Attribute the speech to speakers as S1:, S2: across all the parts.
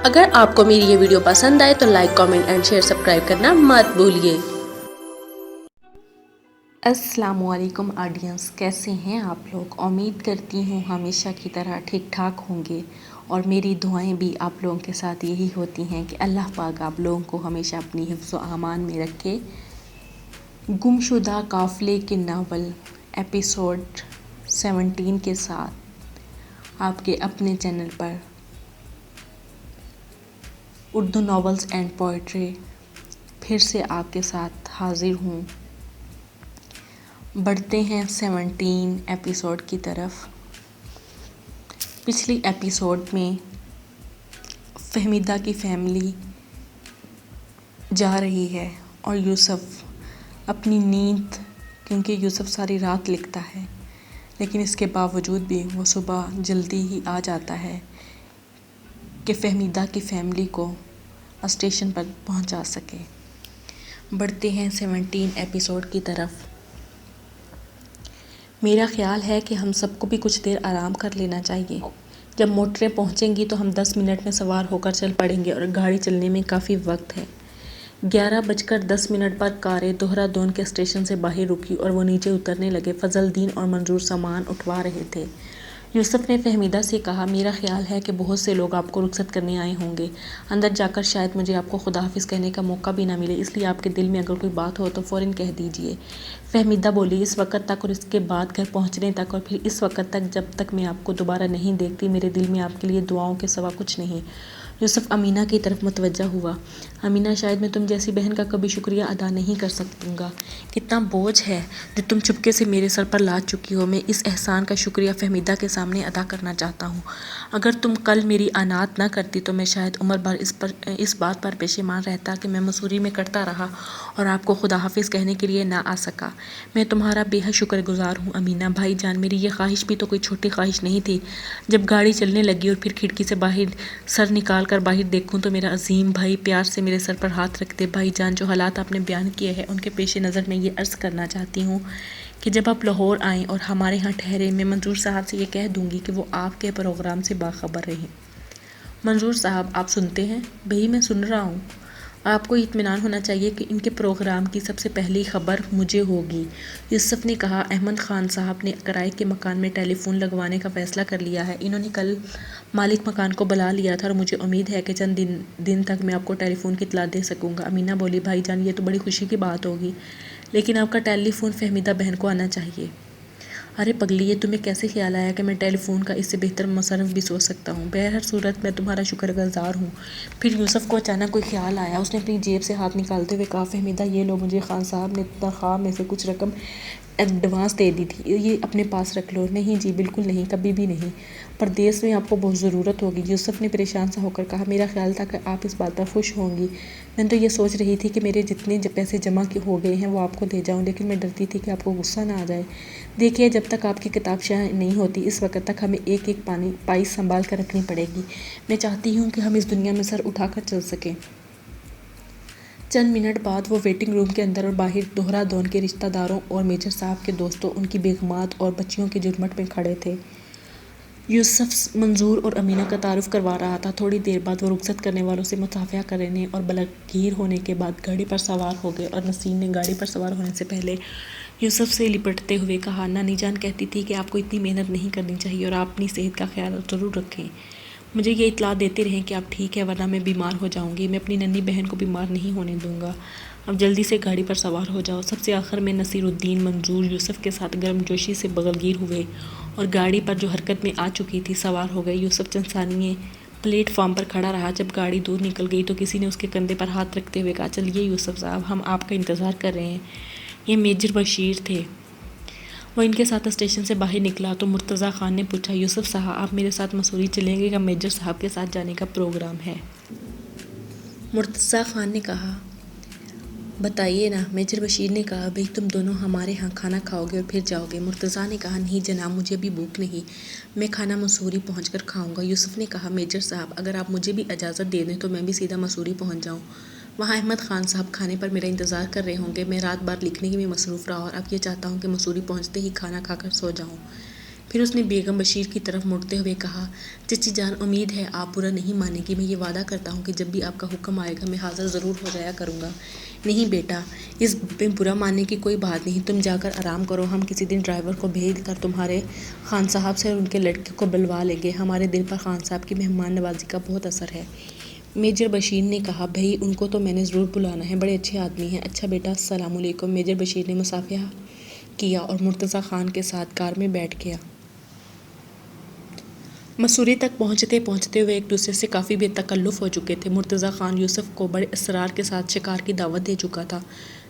S1: اگر آپ کو میری یہ ویڈیو پسند آئے تو like, comment and share, subscribe کرنا مت بھولیے۔
S2: السلام علیکم آڈینس، کیسے ہیں آپ لوگ؟ امید کرتی ہوں ہمیشہ کی طرح ٹھیک ٹھاک ہوں گے، اور میری دعائیں بھی آپ لوگوں کے ساتھ یہی ہوتی ہیں کہ اللہ پاک آپ لوگوں کو ہمیشہ اپنی حفظ و امان میں رکھے۔ گمشدہ قافلے کے ناول ایپیسوڈ 17 کے ساتھ آپ کے اپنے channel per Urdu novels and poetry پھر سے آپ کے ساتھ حاضر ہوں۔ بڑھتے ہیں 17 ایپیسوڈ کی طرف۔ پچھلی ایپیسوڈ میں فہمیدہ کی فیملی جا رہی ہے اور یوسف اپنی نیند، کیونکہ یوسف ساری رات لکھتا ہے لیکن اس کے باوجود بھی وہ صبح جلدی ہی آ جاتا ہے کہ فہمیدہ کی فیملی کو اسٹیشن پر پہنچا سکے۔ بڑھتے ہیں 17 ایپیسوڈ کی طرف۔ میرا خیال ہے کہ ہم سب کو بھی کچھ دیر آرام کر لینا چاہیے۔ جب موٹریں پہنچیں گی تو ہم 10 منٹ میں سوار ہو کر چل پڑیں گے اور گاڑی چلنے میں کافی وقت ہے۔ 11:10 پر کاریں دہرادون کے اسٹیشن سے باہر رکی اور وہ نیچے اترنے لگے۔ فضل الدین اور منظور سامان اٹھوا رہے تھے۔ یوسف نے فہمیدہ سے کہا، میرا خیال ہے کہ بہت سے لوگ آپ کو رخصت کرنے آئے ہوں گے۔ اندر جا کر شاید مجھے آپ کو خدا حافظ کہنے کا موقع بھی نہ ملے، اس لیے آپ کے دل میں اگر کوئی بات ہو تو فوراً کہہ دیجیے۔ فہمیدہ بولی، اس وقت تک اور اس کے بعد گھر پہنچنے تک اور پھر اس وقت تک جب تک میں آپ کو دوبارہ نہیں دیکھتی، میرے دل میں آپ کے لیے دعاؤں کے سوا کچھ نہیں۔ یوسف امینہ کی طرف متوجہ ہوا۔ امینہ، شاید میں تم جیسی بہن کا کبھی شکریہ ادا نہیں کر سکوں گا۔ کتنا بوجھ ہے جو تم چپکے سے میرے سر پر لاد چکی ہو۔ میں اس احسان کا شکریہ فہمیدہ کے سامنے ادا کرنا چاہتا ہوں۔ اگر تم کل میری اعنات نہ کرتی تو میں شاید عمر بھر اس بات پر پشیمان رہتا کہ میں مسوری میں کٹتا رہا اور آپ کو خدا حافظ کہنے کے لیے نہ آ سکا۔ میں تمہارا بے حد شکر گزار ہوں امینہ۔ بھائی جان، میری یہ خواہش بھی تو کوئی چھوٹی خواہش نہیں تھی۔ جب گاڑی چلنے لگی اور پھر کھڑکی سے باہر سر نکال کر باہر دیکھوں تو میرا عظیم بھائی پیار سے میرے سر پر ہاتھ رکھتے۔ بھائی جان، جو حالات آپ نے بیان کیے ہیں ان کے پیش نظر میں یہ عرض کرنا چاہتی ہوں کہ جب آپ لاہور آئیں اور ہمارے ہاں ٹھہرے، میں منظور صاحب سے یہ کہہ دوں گی کہ وہ آپ کے پروگرام سے باخبر رہیں۔ منظور صاحب، آپ سنتے ہیں؟ بھئی میں سن رہا ہوں۔ آپ کو اطمینان ہونا چاہیے کہ ان کے پروگرام کی سب سے پہلی خبر مجھے ہوگی۔ یوسف نے کہا، احمد خان صاحب نے کرائے کے مکان میں ٹیلی فون لگوانے کا فیصلہ کر لیا ہے۔ انہوں نے کل مالک مکان کو بلا لیا تھا اور مجھے امید ہے کہ چند دن تک میں آپ کو ٹیلی فون کی اطلاع دے سکوں گا۔ امینہ بولی، بھائی جان، یہ تو بڑی خوشی کی بات ہوگی، لیکن آپ کا ٹیلی فون فہمیدہ بہن کو آنا چاہیے۔ ارے پگلی، یہ تمہیں کیسے خیال آیا کہ میں ٹیلی فون کا اس سے بہتر مصرف بھی سوچ سکتا ہوں؟ بہر صورت میں تمہارا شکر گزار ہوں۔ پھر یوسف کو اچانک کوئی خیال آیا۔ اس نے اپنی جیب سے ہاتھ نکالتے ہوئے کہا، فہمیدہ، یہ لو، مجھے خان صاحب نے تنخواہ میں سے کچھ رقم ایڈوانس دے دی تھی، یہ اپنے پاس رکھ لو۔ نہیں جی، بالکل نہیں، کبھی بھی نہیں، پردیس میں آپ کو بہت ضرورت ہوگی۔ یوسف نے پریشان سا ہو کر کہا، میرا خیال تھا کہ آپ اس بات پر خوش ہوں گی۔ میں تو یہ سوچ رہی تھی کہ میرے جتنے پیسے جمع ہو گئے ہیں وہ آپ کو دے جاؤں، لیکن میں ڈرتی تھی کہ آپ کو غصہ نہ آ جائے۔ دیکھیے، جب تک آپ کی کتاب شائع نہیں ہوتی اس وقت تک ہمیں ایک ایک پائی سنبھال کر رکھنی پڑے گی۔ میں چاہتی ہوں کہ ہم اس دنیا میں سر اٹھا کر چل سکیں۔ چند منٹ بعد وہ ویٹنگ روم کے اندر اور باہر دہرادون کے رشتہ داروں اور میجر صاحب کے دوستوں، ان کی بیگمات اور بچیوں کے جھرمٹ میں کھڑے تھے۔ یوسف منظور اور امینہ کا تعارف کروا رہا تھا۔ تھوڑی دیر بعد وہ رخصت کرنے والوں سے مصافحہ کرنے اور بلغیر ہونے کے بعد گاڑی پر سوار ہو گئے، اور نسیم نے گاڑی پر سوار ہونے سے پہلے یوسف سے لپٹتے ہوئے کہا، نانی جان کہتی تھی کہ آپ کو اتنی محنت نہیں کرنی چاہیے اور آپ اپنی صحت کا خیال ضرور رکھیں۔ مجھے یہ اطلاع دیتے رہیں کہ آپ ٹھیک ہیں، ورنہ میں بیمار ہو جاؤں گی۔ میں اپنی ننھی بہن کو بیمار نہیں ہونے دوں گا۔ اب جلدی سے گاڑی پر سوار ہو جاؤ۔ سب سے آخر میں نصیر الدین منظور یوسف کے ساتھ گرم جوشی سے بغلگیر ہوئے اور گاڑی پر جو حرکت میں آ چکی تھی سوار ہو گئے۔ یوسف چند ثانیے پلیٹ فارم پر کھڑا رہا۔ جب گاڑی دور نکل گئی تو کسی نے اس کے کندھے پر ہاتھ رکھتے ہوئے کہا، چلیے یوسف صاحب، ہم آپ کا انتظار کر رہے ہیں۔ یہ میجر بشیر تھے۔ وہ ان کے ساتھ اسٹیشن سے باہر نکلا تو مرتضیٰ خان نے پوچھا، یوسف صاحب، آپ میرے ساتھ مسوری چلیں گے یا میجر صاحب کے ساتھ جانے کا پروگرام ہے؟ مرتضیٰ خان نے کہا، بتائیے نا۔ میجر بشیر نے کہا، بھئی تم دونوں ہمارے ہاں کھانا کھاؤ گے اور پھر جاؤ گے؟ مرتضیٰ نے کہا، نہیں جناب، مجھے ابھی بھوک نہیں، میں کھانا مسوری پہنچ کر کھاؤں گا۔ یوسف نے کہا، میجر صاحب، اگر آپ مجھے بھی اجازت دے دیں تو میں بھی سیدھا مسوری پہنچ جاؤں۔ وہاں احمد خان صاحب کھانے پر میرا انتظار کر رہے ہوں گے۔ میں رات بھر لکھنے میں مصروف رہا اور اب یہ چاہتا ہوں کہ مسوری پہنچتے ہی کھانا کھا کر سو جاؤں۔ پھر اس نے بیگم بشیر کی طرف مڑتے ہوئے کہا، چچی جان، امید ہے آپ برا نہیں مانیں گی، میں یہ وعدہ کرتا ہوں کہ جب بھی آپ کا حکم آئے گا میں حاضر ضرور ہو جایا کروں گا۔ نہیں بیٹا، اس میں برا ماننے کی کوئی بات نہیں، تم جا کر آرام کرو، ہم کسی دن ڈرائیور کو بھیج کر تمہارے خان صاحب سے اور ان کے لڑکے کو بلوا لیں گے، ہمارے دل پر خان صاحب کی مہمان نوازی کا بہت اثر ہے۔ میجر بشیر نے کہا، بھائی ان کو تو میں نے ضرور بلانا ہے، بڑے اچھے آدمی ہیں۔ اچھا بیٹا، السلام علیکم۔ میجر بشیر نے مصافحہ کیا اور مرتضیٰ خان کے ساتھ کار میں بیٹھ گیا۔ مسوری تک پہنچتے ہوئے ایک دوسرے سے کافی بے تکلف ہو چکے تھے۔ مرتضیٰ خان یوسف کو بڑے اصرار کے ساتھ شکار کی دعوت دے چکا تھا،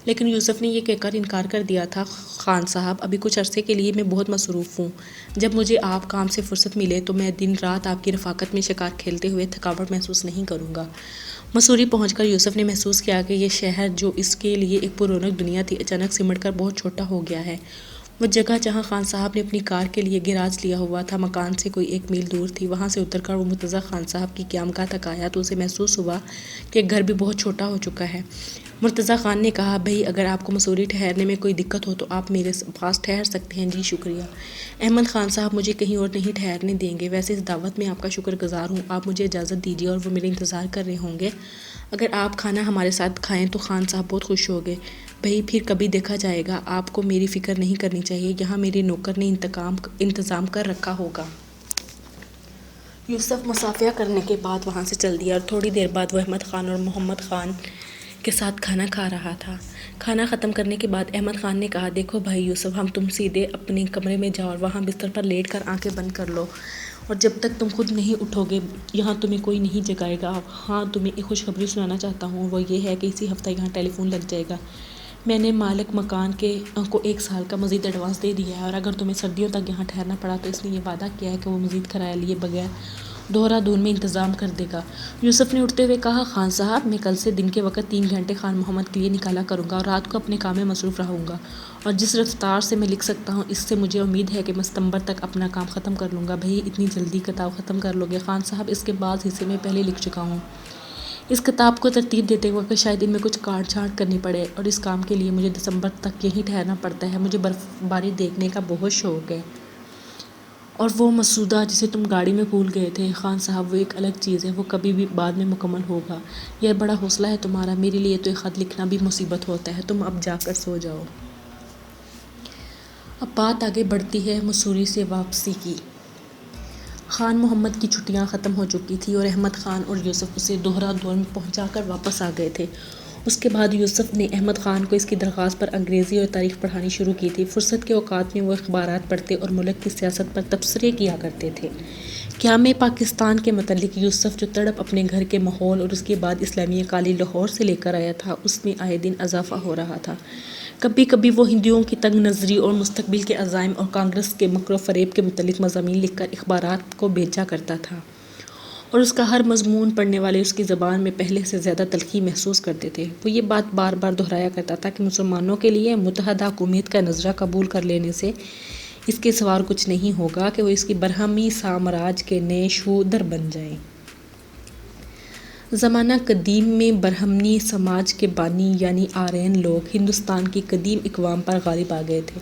S2: لیکن یوسف نے یہ کہہ کر انکار کر دیا تھا، خان صاحب ابھی کچھ عرصے کے لیے میں بہت مصروف ہوں، جب مجھے آپ کام سے فرصت ملے تو میں دن رات آپ کی رفاقت میں شکار کھیلتے ہوئے تھکاوٹ محسوس نہیں کروں گا۔ مسوری پہنچ کر یوسف نے محسوس کیا کہ یہ شہر جو اس کے لیے ایک پررونق دنیا تھی، اچانک سمٹ کر بہت چھوٹا ہو گیا ہے۔ وہ جگہ جہاں خان صاحب نے اپنی کار کے لیے گیراج لیا ہوا تھا مکان سے کوئی 1 میل دور تھی۔ وہاں سے اتر کر وہ مرتضیٰ خان صاحب کی قیامگاہ تک آیا تو اسے محسوس ہوا کہ گھر بھی بہت چھوٹا ہو چکا ہے۔ مرتضیٰ خان نے کہا، بھائی اگر آپ کو مسوری ٹھہرنے میں کوئی دقت ہو تو آپ میرے پاس ٹھہر سکتے ہیں۔ جی شکریہ احمد خان صاحب، مجھے کہیں اور نہیں ٹھہرنے دیں گے، ویسے اس دعوت میں آپ کا شکر گزار ہوں، آپ مجھے اجازت دیجیے اور وہ میرے انتظار کر رہے ہوں گے، اگر آپ کھانا ہمارے ساتھ کھائیں تو خان صاحب بہت خوش ہوں گے۔ بھائی پھر کبھی دیکھا جائے گا، آپ کو میری فکر نہیں کرنی چاہیے، یہاں میرے نوکر نے انتظام کر رکھا ہوگا۔ یوسف مصافحہ کرنے کے بعد وہاں سے چل دیا اور تھوڑی دیر بعد وہ احمد خان اور محمد خان کے ساتھ کھانا کھا رہا تھا۔ کھانا ختم کرنے کے بعد احمد خان نے کہا، دیکھو بھائی یوسف، ہم تم سیدھے اپنے کمرے میں جاؤ اور وہاں بستر پر لیٹ کر آنکھیں بند کر لو، اور جب تک تم خود نہیں اٹھو گے یہاں تمہیں کوئی نہیں جگائے گا۔ ہاں، تمہیں ایک خوشخبری سنانا چاہتا ہوں، وہ یہ ہے کہ اسی ہفتہ یہاں ٹیلی فون لگ جائے گا۔ میں نے مالک مکان کو 1 سال کا مزید ایڈوانس دے دیا ہے، اور اگر تمہیں سردیوں تک یہاں ٹھہرنا پڑا تو اس نے یہ وعدہ کیا ہے کہ وہ مزید کرایہ لیے بغیر دہرادون میں انتظام کر دے گا۔ یوسف نے اٹھتے ہوئے کہا، خان صاحب، میں کل سے دن کے وقت 3 گھنٹے خان محمد کے لیے نکالا کروں گا اور رات کو اپنے کام میں مصروف رہوں گا، اور جس رفتار سے میں لکھ سکتا ہوں اس سے مجھے امید ہے کہ میں ستمبر تک اپنا کام ختم کر لوں گا۔ بھئی اتنی جلدی کتاب ختم کر لو گے؟ خان صاحب، اس کے بعض حصے میں پہلے لکھ چکا ہوں، اس کتاب کو ترتیب دیتے وقت شاید ان میں کچھ کاٹ چھانٹ کرنی پڑے، اور اس کام کے لیے مجھے دسمبر تک یہیں ٹھہرنا پڑتا ہے۔ مجھے برف باری دیکھنے کا بہت شوق ہے، اور وہ مسودہ جسے تم گاڑی میں بھول گئے تھے خان صاحب، وہ ایک الگ چیز ہے، وہ کبھی بھی بعد میں مکمل ہوگا۔ یہ بڑا حوصلہ ہے تمہارا، میرے لیے تو ایک خط لکھنا بھی مصیبت ہوتا ہے۔ تم اب جا کر سو جاؤ۔ اب بات آگے بڑھتی ہے مسوری سے واپسی کی۔ خان محمد کی چھٹیاں ختم ہو چکی تھیں اور احمد خان اور یوسف اسے دہرادون میں پہنچا کر واپس آ گئے تھے۔ اس کے بعد یوسف نے احمد خان کو اس کی درخواست پر انگریزی اور تاریخ پڑھانی شروع کی تھی۔ فرصت کے اوقات میں وہ اخبارات پڑھتے اور ملک کی سیاست پر تبصرے کیا کرتے تھے۔ قیام پاکستان کے متعلق یوسف جو تڑپ اپنے گھر کے ماحول اور اس کے بعد اسلامیہ کالج لاہور سے لے کر آیا تھا، اس میں آئے دن اضافہ ہو رہا تھا۔ کبھی کبھی وہ ہندوؤں کی تنگ نظری اور مستقبل کے عزائم اور کانگریس کے مکر و فریب کے متعلق مضامین لکھ کر اخبارات کو بھیجا کرتا تھا، اور اس کا ہر مضمون پڑھنے والے اس کی زبان میں پہلے سے زیادہ تلخی محسوس کرتے تھے۔ وہ یہ بات بار بار دہرایا کرتا تھا کہ مسلمانوں کے لیے متحدہ حکومت کا نظریہ قبول کر لینے سے اس کے سوا اور کچھ نہیں ہوگا کہ وہ اس کی برہمی سامراج کے نئے شودر بن جائیں۔ زمانہ قدیم میں برہمنی سماج کے بانی یعنی آرین لوگ ہندوستان کی قدیم اقوام پر غالب آ گئے تھے،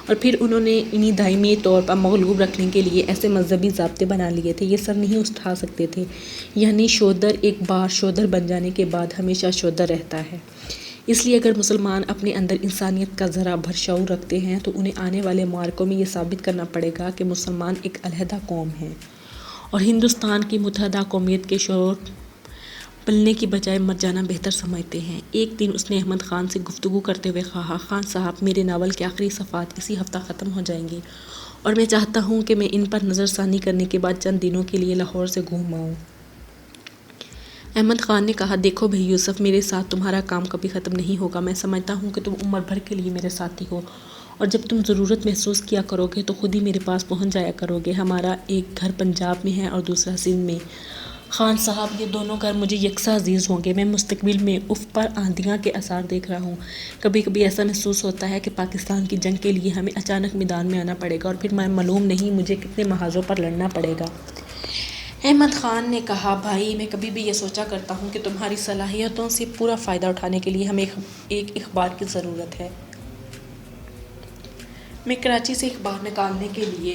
S2: اور پھر انہوں نے انہیں دائمی طور پر مغلوب رکھنے کے لیے ایسے مذہبی ضابطے بنا لیے تھے یہ سر نہیں اٹھا سکتے تھے، یعنی شودر ایک بار شودر بن جانے کے بعد ہمیشہ شودر رہتا ہے۔ اس لیے اگر مسلمان اپنے اندر انسانیت کا ذرا بھر شعور رکھتے ہیں تو انہیں آنے والے معرکوں میں یہ ثابت کرنا پڑے گا کہ مسلمان ایک علیحدہ قوم ہیں، اور ہندوستان کی متحدہ قومیت کے شعور پلنے کی بجائے مر جانا بہتر سمجھتے ہیں۔ ایک دن اس نے احمد خان سے گفتگو کرتے ہوئے کہا، خان صاحب، میرے ناول کے آخری صفحات اسی ہفتہ ختم ہو جائیں گے، اور میں چاہتا ہوں کہ میں ان پر نظر ثانی کرنے کے بعد چند دنوں کے لیے لاہور سے گھوم آؤں۔ احمد خان نے کہا، دیکھو بھائی یوسف، میرے ساتھ تمہارا کام کبھی ختم نہیں ہوگا، میں سمجھتا ہوں کہ تم عمر بھر کے لیے میرے ساتھی ہو، اور جب تم ضرورت محسوس کیا کرو گے تو خود ہی میرے پاس پہنچ جایا کرو گے۔ ہمارا ایک گھر پنجاب میں ہے اور دوسرا سندھ میں۔ خان صاحب، یہ دونوں گھر مجھے یکساں عزیز ہوں گے۔ میں مستقبل میں افق پر آندھیاں کے آثار دیکھ رہا ہوں۔ کبھی کبھی ایسا محسوس ہوتا ہے کہ پاکستان کی جنگ کے لیے ہمیں اچانک میدان میں آنا پڑے گا، اور پھر میں معلوم نہیں مجھے کتنے محاذوں پر لڑنا پڑے گا۔ احمد خان نے کہا، بھائی میں کبھی بھی یہ سوچا کرتا ہوں کہ تمہاری صلاحیتوں سے پورا فائدہ اٹھانے کے لیے ہمیں ایک اخبار کی ضرورت ہے۔ میں کراچی سے اخبار نکالنے کے لیے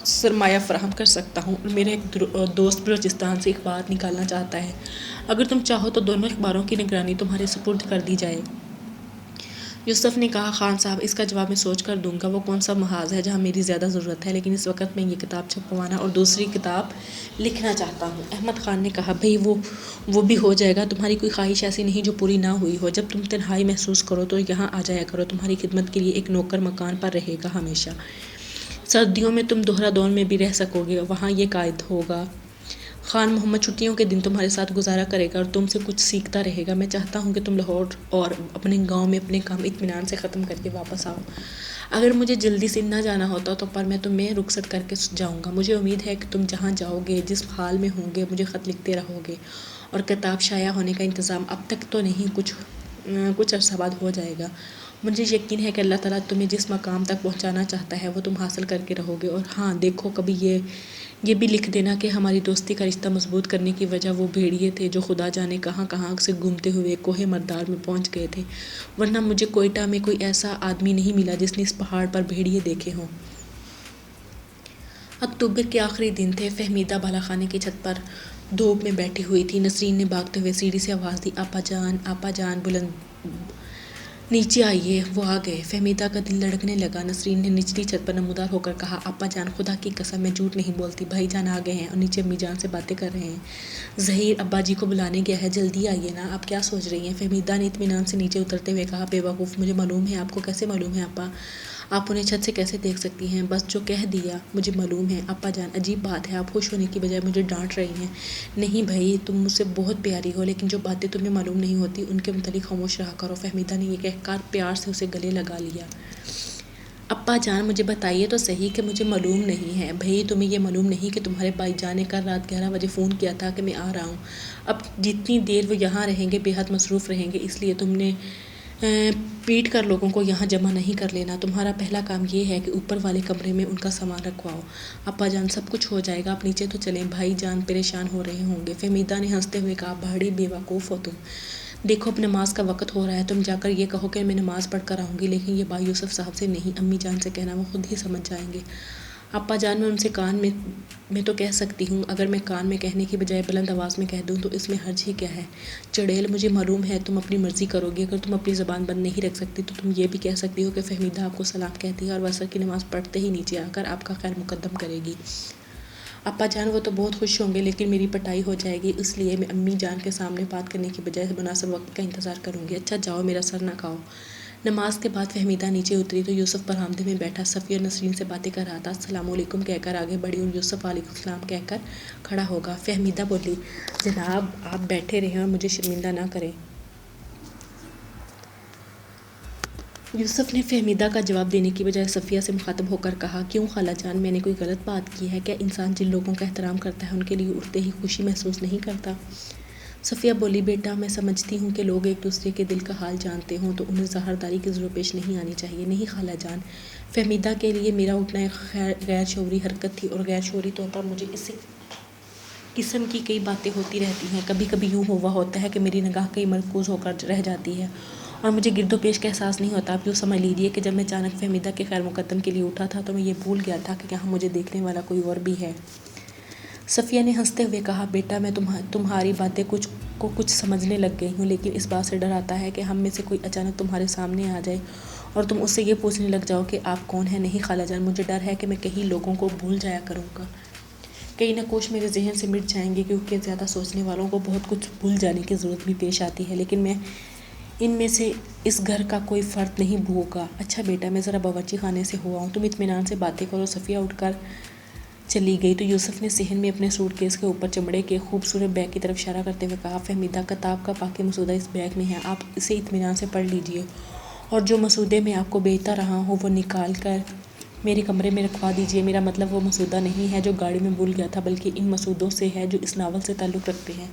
S2: سرمایہ فراہم کر سکتا ہوں، اور میرا ایک دوست بلوچستان سے اخبار نکالنا چاہتا ہے۔ اگر تم چاہو تو دونوں اخباروں کی نگرانی تمہارے سپرد کر دی جائے۔ یوسف نے کہا، خان صاحب، اس کا جواب میں سوچ کر دوں گا۔ وہ کون سا محاذ ہے جہاں میری زیادہ ضرورت ہے، لیکن اس وقت میں یہ کتاب چھپوانا اور دوسری کتاب لکھنا چاہتا ہوں۔ احمد خان نے کہا، بھئی وہ بھی ہو جائے گا۔ تمہاری کوئی خواہش ایسی نہیں جو پوری نہ ہوئی ہو۔ جب تم تنہائی محسوس کرو تو یہاں آ جایا کرو، تمہاری خدمت کے لیے ایک نوکر مکان پر رہے گا ہمیشہ۔ سردیوں میں تم دہرادون میں بھی رہ سکو گے، وہاں یہ قائد ہوگا۔ خان محمد چھٹیوں کے دن تمہارے ساتھ گزارا کرے گا اور تم سے کچھ سیکھتا رہے گا۔ میں چاہتا ہوں کہ تم لاہور اور اپنے گاؤں میں اپنے کام اطمینان سے ختم کر کے واپس آؤ۔ اگر مجھے جلدی سے نہ جانا ہوتا تو پر میں تمہیں رخصت کر کے جاؤں گا۔ مجھے امید ہے کہ تم جہاں جاؤ گے، جس حال میں ہوں گے، مجھے خط لکھتے رہو گے، اور کتاب شائع ہونے کا انتظام اب تک تو نہیں، کچھ عرصہ بعد ہو جائے گا۔ مجھے یقین ہے کہ اللہ تعالیٰ تمہیں جس مقام تک پہنچانا چاہتا ہے وہ تم حاصل کر کے رہو گے۔ اور ہاں دیکھو، کبھی یہ بھی لکھ دینا کہ ہماری دوستی کا رشتہ مضبوط کرنے کی وجہ وہ بھیڑیے تھے جو خدا جانے کہاں کہاں سے گھومتے ہوئے کوہ مردار میں پہنچ گئے تھے، ورنہ مجھے کوئٹہ میں کوئی ایسا آدمی نہیں ملا جس نے اس پہاڑ پر بھیڑیے دیکھے ہوں۔ اکتوبر کے آخری دن تھے۔ فہمیدہ بالا خانے کی چھت پر دھوپ میں بیٹھی ہوئی تھی۔ نسرین نے بھاگتے ہوئے سیڑھی سے آواز دی، آپا جان، بلند نیچے آئیے۔ وہ آ گئے۔ فہمیدہ کا دل دھڑکنے لگا۔ نسرین نے نچلی چھت پر نمودار ہو کر کہا، آپا جان، خدا کی قسم میں جھوٹ نہیں بولتی، بھائی جان آ گئے ہیں اور نیچے امی جان سے باتیں کر رہے ہیں۔ ظہیر ابا جی کو بلانے گیا ہے، جلدی آئیے نا۔ آپ کیا سوچ رہی ہیں؟ فہمیدہ نے اطمینان سے نیچے اترتے ہوئے کہا، بے وقوف، مجھے معلوم ہے۔ آپ کو کیسے معلوم ہے آپا؟ آپ انہیں چھت سے کیسے دیکھ سکتی ہیں؟ بس جو کہہ دیا، مجھے معلوم ہے۔ آپا جان، عجیب بات ہے، آپ خوش ہونے کی بجائے مجھے ڈانٹ رہی ہیں۔ نہیں بھائی، تم مجھ سے بہت پیاری ہو، لیکن جو باتیں تمہیں معلوم نہیں ہوتی ان کے متعلق خاموش رہا کرو۔ فہمیدہ نے یہ کہہ کر پیار سے اسے گلے لگا لیا۔ اپا جان، مجھے بتائیے تو صحیح کہ مجھے معلوم نہیں ہے۔ بھئی، تمہیں یہ معلوم نہیں کہ تمہارے بھائی جان نے کل رات 11 بجے فون کیا تھا کہ میں آ رہا ہوں۔ اب جتنی دیر وہ یہاں رہیں گے بے حد مصروف رہیں گے، اس لیے تم نے پیٹ کر لوگوں کو یہاں جمع نہیں کر لینا۔ تمہارا پہلا کام یہ ہے کہ اوپر والے کمرے میں ان کا سامان رکھواؤ۔ اپا جان، سب کچھ ہو جائے گا، آپ نیچے تو چلیں، بھائی جان پریشان ہو رہے ہوں گے۔ فہمیدہ نے ہنستے ہوئے کہا، بڑی بے وقوف ہو تم۔ دیکھو، اب نماز کا وقت ہو رہا ہے، تم جا کر یہ کہو کہ میں نماز پڑھ کر آؤں گی، لیکن یہ بات یوسف صاحب سے نہیں، امی جان سے کہنا، وہ خود ہی سمجھ جائیں گے۔ اپا جان، میں ان سے کان میں تو کہہ سکتی ہوں، اگر میں کان میں کہنے کی بجائے بلند آواز میں کہہ دوں تو اس میں حرج ہی کیا ہے؟ چڑیل، مجھے معلوم ہے تم اپنی مرضی کرو گی۔ اگر تم اپنی زبان بند نہیں رکھ سکتی تو تم یہ بھی کہہ سکتی ہو کہ فہمیدہ آپ کو سلام کہتی ہے اور وہ عصر کی نماز پڑھتے ہی نیچے آ کر آپ کا خیر مقدم کرے گی۔ اپا جان، وہ تو بہت خوش ہوں گے، لیکن میری پٹائی ہو جائے گی، اس لیے میں امی جان کے سامنے بات کرنے کی بجائے مناسب وقت کا انتظار کروں گی۔ اچھا جاؤ، میرا سر نہ کھاؤ۔ نماز کے بعد فہمیدہ نیچے اتری تو یوسف برآمدے میں بیٹھا صفی اور نسرین سے باتیں کر رہا تھا۔ السلام علیکم کہہ کر آگے بڑھی اور یوسف وعلیکم السلام کہہ کر کھڑا ہوگا۔ فہمیدہ بولی، جناب آپ بیٹھے رہیں اور مجھے شرمندہ نہ کریں۔ یوسف نے فہمیدہ کا جواب دینے کی بجائے صفیہ سے مخاطب ہو کر کہا، کیوں خالہ جان، میں نے کوئی غلط بات کی ہے؟ کیا انسان جن لوگوں کا احترام کرتا ہے ان کے لیے اٹھتے ہی خوشی محسوس نہیں کرتا؟ صفیہ بولی، بیٹا میں سمجھتی ہوں کہ لوگ ایک دوسرے کے دل کا حال جانتے ہوں تو انہیں ظاہرداری کی ضرورت پیش نہیں آنی چاہیے۔ نہیں خالہ جان، فہمیدہ کے لیے میرا اٹھنا ایک غیر شعوری حرکت تھی، اور غیر شعوری طور پر مجھے اس قسم کی کئی باتیں ہوتی رہتی ہیں۔ کبھی کبھی یوں ہوا ہوتا ہے کہ میری نگاہ کہیں مرکوز ہو کر رہ جاتی ہے اور مجھے گرد و پیش کا احساس نہیں ہوتا۔ آپ یوں سمجھ لیجیے کہ جب میں اچانک فہمیدہ کے خیر مقدم کے لیے اٹھا تھا تو میں یہ بھول گیا تھا کہ یہاں مجھے دیکھنے والا کوئی اور بھی ہے۔ صفیہ نے ہنستے ہوئے کہا، بیٹا میں تمہاری باتیں کچھ سمجھنے لگ گئی ہوں، لیکن اس بات سے ڈر آتا ہے کہ ہم میں سے کوئی اچانک تمہارے سامنے آ جائے اور تم اس سے یہ پوچھنے لگ جاؤ کہ آپ کون ہیں۔ نہیں خالہ جان، مجھے ڈر ہے کہ میں کہیں لوگوں کو بھول جایا کروں گا، کئی نقوش میرے ذہن سے مٹ جائیں گے، کیونکہ زیادہ سوچنے والوں کو بہت کچھ بھول جانے کی ضرورت بھی پیش آتی ہے، لیکن میں ان میں سے اس گھر کا کوئی فرد نہیں بھوگا۔ اچھا بیٹا، میں ذرا باورچی خانے سے ہوا ہوں، تم اطمینان سے باتیں کرو۔ صفیہ اٹھ کر چلی گئی تو یوسف نے صحن میں اپنے سوٹ کیس کے اوپر چمڑے کے خوبصورت بیگ کی طرف اشارہ کرتے ہوئے کہا، فہمیدہ کتاب کا باقی مسودہ اس بیگ میں ہے، آپ اسے اطمینان سے پڑھ لیجیے، اور جو مسودے میں آپ کو بھیجتا رہا ہوں وہ نکال کر میرے کمرے میں رکھوا دیجیے۔ میرا مطلب وہ مسودہ نہیں ہے جو گاڑی میں بھول گیا تھا، بلکہ ان مسودوں سے ہے جو اس ناول سے تعلق رکھتے ہیں۔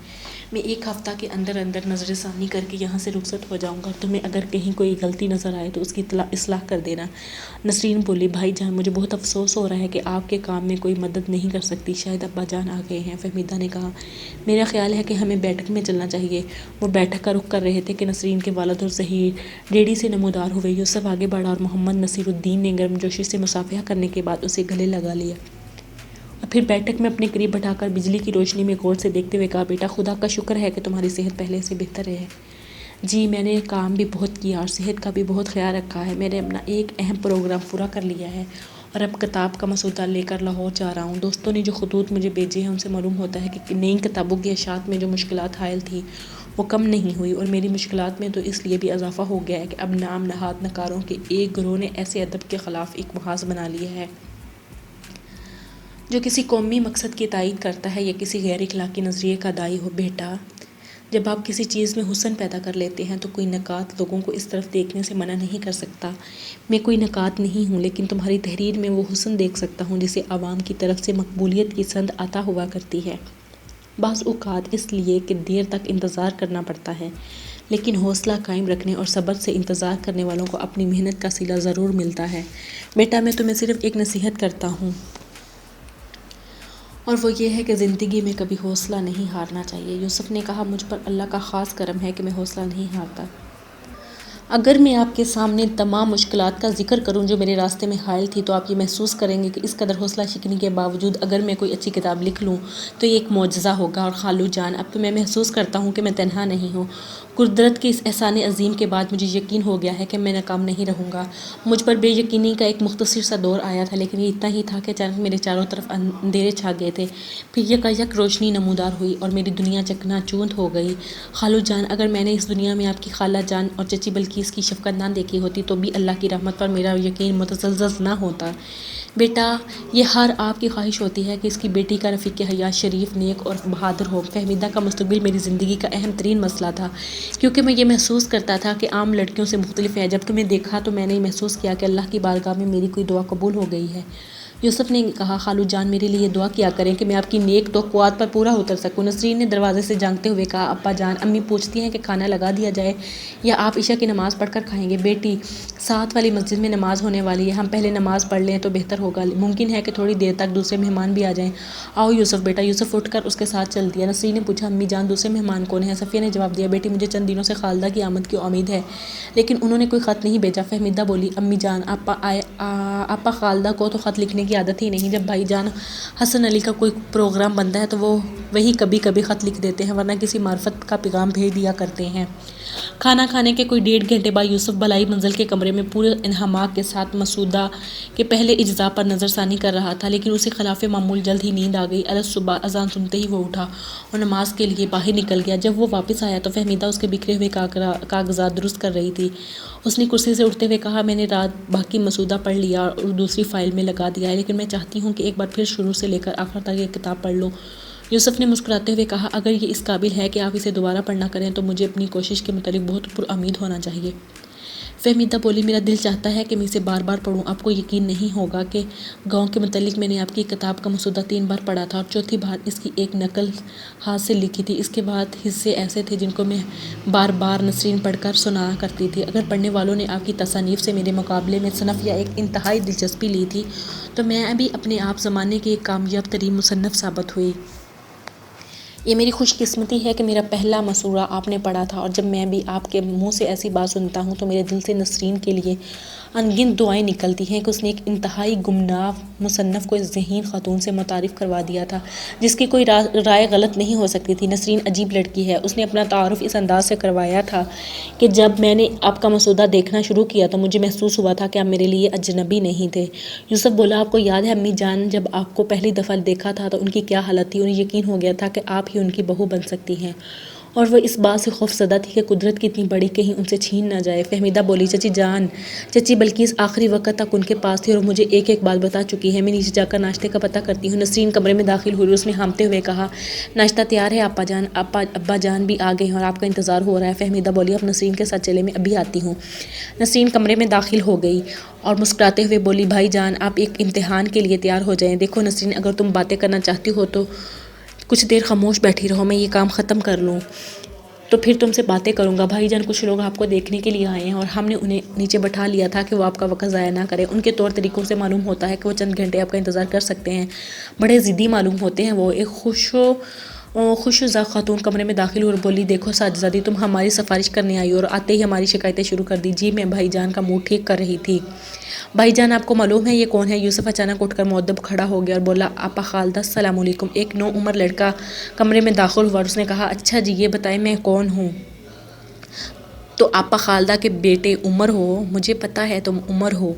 S2: میں ایک ہفتہ کے اندر نظر ثانی کر کے یہاں سے رخصت ہو جاؤں گا، تمہیں اگر کہیں کوئی غلطی نظر آئے تو اس کی اصلاح کر دینا۔ نسرین بولی، بھائی جان، مجھے بہت افسوس ہو رہا ہے کہ آپ کے کام میں کوئی مدد نہیں کر سکتی، شاید ابا جان آ گئے ہیں۔ فہمیدہ نے کہا، میرا خیال ہے کہ ہمیں بیٹھک میں چلنا چاہیے۔ وہ بیٹھک کا رخ کر رہے تھے کہ نسرین کے والد اور ظہیر ریڑھی سے نمودار ہوئے۔ یوسف آگے بڑھا اور محمد نصیر الدین نے گرمجوشی سے مصافحہ کرنے کے بعد اسے گلے لگا لیا۔ پھر بیٹھک میں اپنے قریب بٹھا کر بجلی کی روشنی میں غور سے دیکھتے ہوئے کہا، بیٹا خدا کا شکر ہے کہ تمہاری صحت پہلے سے بہتر ہے۔ جی میں نے کام بھی بہت کیا اور صحت کا بھی بہت خیال رکھا ہے۔ میں نے اپنا ایک اہم پروگرام پورا کر لیا ہے اور اب کتاب کا مسودہ لے کر لاہور جا رہا ہوں۔ دوستوں نے جو خطوط مجھے بھیجے ہیں ان سے معلوم ہوتا ہے کہ نئی کتابوں کی اشاعت میں جو مشکلات حائل تھیں وہ کم نہیں ہوئی، اور میری مشکلات میں تو اس لیے بھی اضافہ ہو گیا ہے کہ اب نام نہاد نکاروں کے ایک گروہ نے ایسے ادب کے خلاف ایک محاذ بنا لیا ہے جو کسی قومی مقصد کی تائید کرتا ہے یا کسی غیر اخلاقی نظریے کا داعی ہو۔ بیٹا جب آپ کسی چیز میں حسن پیدا کر لیتے ہیں تو کوئی نکات لوگوں کو اس طرف دیکھنے سے منع نہیں کر سکتا۔ میں کوئی نکات نہیں ہوں، لیکن تمہاری تحریر میں وہ حسن دیکھ سکتا ہوں جسے عوام کی طرف سے مقبولیت کی سند عطا ہوا کرتی ہے۔ بعض اوقات اس لیے کہ دیر تک انتظار کرنا پڑتا ہے، لیکن حوصلہ قائم رکھنے اور صبر سے انتظار کرنے والوں کو اپنی محنت کا صلہ ضرور ملتا ہے۔ بیٹا میں تمہیں صرف ایک نصیحت کرتا ہوں، اور وہ یہ ہے کہ زندگی میں کبھی حوصلہ نہیں ہارنا چاہیے۔ یوسف نے کہا، مجھ پر اللہ کا خاص کرم ہے کہ میں حوصلہ نہیں ہارتا۔ اگر میں آپ کے سامنے تمام مشکلات کا ذکر کروں جو میرے راستے میں حائل تھی تو آپ یہ محسوس کریں گے کہ اس قدر حوصلہ شکنی کے باوجود اگر میں کوئی اچھی کتاب لکھ لوں تو یہ ایک معجزہ ہوگا۔ اور خالو جان، اب تو میں محسوس کرتا ہوں کہ میں تنہا نہیں ہوں۔ قدرت کے اس احسان عظیم کے بعد مجھے یقین ہو گیا ہے کہ میں ناکام نہیں رہوں گا۔ مجھ پر بے یقینی کا ایک مختصر سا دور آیا تھا، لیکن یہ اتنا ہی تھا کہ اچانک میرے چاروں طرف اندھیرے چھا گئے تھے، پھر یکایک روشنی نمودار ہوئی اور میری دنیا چکنا چوند ہو گئی۔ خالو جان، اگر میں نے اس دنیا میں آپ کی خالہ جان اور چچی بلقیس کی شفقت نہ دیکھی ہوتی تو بھی اللہ کی رحمت پر میرا یقین متزلزل نہ ہوتا۔ بیٹا یہ ہر آپ کی خواہش ہوتی ہے کہ اس کی بیٹی کا رفیق حیات شریف، نیک اور بہادر ہو۔ فہمیدہ کا مستقبل میری زندگی کا اہم ترین مسئلہ تھا، کیونکہ میں یہ محسوس کرتا تھا کہ عام لڑکیوں سے مختلف ہے۔ جب تمہیں دیکھا تو میں نے محسوس کیا کہ اللہ کی بارگاہ میں میری کوئی دعا قبول ہو گئی ہے۔ یوسف نے کہا، خالو جان میرے لیے دعا کیا کریں کہ میں آپ کی نیک توقعات پر پورا اتر سکوں۔ نسرین نے دروازے سے جھانکتے ہوئے کہا، ابا جان، امی پوچھتی ہیں کہ کھانا لگا دیا جائے یا آپ عشاء کی نماز پڑھ کر کھائیں گے؟ بیٹی ساتھ والی مسجد میں نماز ہونے والی ہے، ہم پہلے نماز پڑھ لیں تو بہتر ہوگا، ممکن ہے کہ تھوڑی دیر تک دوسرے مہمان بھی آ جائیں۔ آؤ یوسف بیٹا۔ یوسف اٹھ کر اس کے ساتھ چل دیا۔ نسرین نے پوچھا، امی جان دوسرے مہمان کون ہیں؟ صفیہ نے جواب دیا، بیٹی مجھے چند دنوں سے خالدہ کی آمد کی امید ہے، لیکن انہوں نے کوئی خط نہیں بھیجا۔ فہمیدہ بولی، امی جان آپا خالدہ کو تو خط لکھنے کی عادت ہی نہیں، جب بھائی جان حسن علی کا کوئی پروگرام بنتا ہے تو وہی کبھی کبھی خط لکھ دیتے ہیں، ورنہ کسی معرفت کا پیغام بھیج دیا کرتے ہیں۔ کھانا کھانے کے کوئی 1.5 گھنٹے بعد یوسف بالائی منزل کے کمرے میں پورے انہماک کے ساتھ مسودہ کے پہلے اجزاء پر نظر ثانی کر رہا تھا، لیکن اسے خلاف معمول جلد ہی نیند آ گئی۔ الصبح اذان سنتے ہی وہ اٹھا اور نماز کے لیے باہر نکل گیا۔ جب وہ واپس آیا تو فہمیدہ اس کے بکھرے ہوئے کاغذات درست کر رہی تھی۔ اس نے کرسی سے اٹھتے ہوئے کہا، میں نے رات باقی مسودہ پڑھ لیا اور دوسری فائل میں لگا دیا ہے، لیکن میں چاہتی ہوں کہ ایک بار پھر شروع سے لے کر آخر تک یہ کتاب پڑھ لوں۔ یوسف نے مسکراتے ہوئے کہا، اگر یہ اس قابل ہے کہ آپ اسے دوبارہ پڑھنا کریں تو مجھے اپنی کوشش کے متعلق بہت پرامید ہونا چاہیے۔ فہمیدہ بولی، میرا دل چاہتا ہے کہ میں اسے بار بار پڑھوں۔ آپ کو یقین نہیں ہوگا کہ گاؤں کے متعلق میں نے آپ کی کتاب کا مسودہ 3 بار پڑھا تھا اور چوتھی بار اس کی ایک نقل ہاتھ سے لکھی تھی۔ اس کے بعد حصے ایسے تھے جن کو میں بار بار نسرین پڑھ کر سنایا کرتی تھی۔ اگر پڑھنے والوں نے آپ کی تصانیف سے میرے مقابلے میں صنف یا ایک انتہائی دلچسپی لی تھی تو میں بھی اپنے آپ زمانے کی ایک کامیاب ترین مصنف ثابت ہوئی۔ یہ میری خوش قسمتی ہے کہ میرا پہلا مسورہ آپ نے پڑھا تھا، اور جب میں بھی آپ کے منہ سے ایسی بات سنتا ہوں تو میرے دل سے نسرین کے لیے ان گنت دعائیں نکلتی ہیں کہ اس نے ایک انتہائی گمنام مصنف کو اس ذہین خاتون سے متعارف کروا دیا تھا جس کی کوئی رائے غلط نہیں ہو سکتی تھی۔ نسرین عجیب لڑکی ہے۔ اس نے اپنا تعارف اس انداز سے کروایا تھا کہ جب میں نے آپ کا مسودہ دیکھنا شروع کیا تو مجھے محسوس ہوا تھا کہ آپ میرے لیے اجنبی نہیں تھے۔ یوسف بولا، آپ کو یاد ہے امی جان جب آپ کو پہلی دفعہ دیکھا تھا تو ان کی کیا حالت تھی؟ انہیں یقین ہو گیا تھا کہ آپ ہی ان کی بہو بن سکتی ہیں، اور وہ اس بات سے خوف زدہ تھی کہ قدرت کتنی بڑی کہیں ان سے چھین نہ جائے۔ فہمیدہ بولی، چچی جان، چچی بلقیس آخری وقت تک ان کے پاس تھی اور مجھے ایک ایک بات بتا چکی ہے۔ میں نیچے جا کر ناشتے کا پتہ کرتی ہوں۔ نسرین کمرے میں داخل ہوئی۔ اس نے ہامتے ہوئے کہا، ناشتہ تیار ہے آپا جان، ابا جان بھی آ گئے ہیں اور آپ کا انتظار ہو رہا ہے۔ فہمیدہ بولی، اب نسرین کے ساتھ چلے، میں ابھی آتی ہوں۔ نسرین کمرے میں داخل ہو گئی اور مسکراتے ہوئے بولی، بھائی جان آپ ایک امتحان کے لیے تیار ہو جائیں۔ دیکھو نسرین، اگر تم باتیں کرنا چاہتی ہو تو کچھ دیر خاموش بیٹھی رہو، میں یہ کام ختم کر لوں تو پھر تم سے باتیں کروں گا۔ بھائی جان کچھ لوگ آپ کو دیکھنے کے لیے آئے ہیں اور ہم نے انہیں نیچے بٹھا لیا تھا کہ وہ آپ کا وقت ضائع نہ کریں۔ ان کے طور طریقوں سے معلوم ہوتا ہے کہ وہ چند گھنٹے آپ کا انتظار کر سکتے ہیں۔ بڑے ضدی معلوم ہوتے ہیں وہ۔ ایک خوش و خوشزا خاتون کمرے میں داخل ہوئی اور بولی دیکھو ساجدہ دی، تم ہماری سفارش کرنے آئی اور آتے ہی ہماری شکایتیں شروع کر دی۔ جی میں بھائی جان کا منہ ٹھیک کر رہی تھی۔ بھائی جان آپ کو معلوم ہے یہ کون ہے؟ یوسف اچانک اٹھ کر مؤدب کھڑا ہو گیا اور بولا آپا خالدہ السلام علیکم۔ ایک نو عمر لڑکا کمرے میں داخل ہوا اور اس نے کہا اچھا جی یہ بتائیں میں کون ہوں؟ تو آپا خالدہ کے بیٹے عمر ہو؟ مجھے پتہ ہے تم عمر ہو،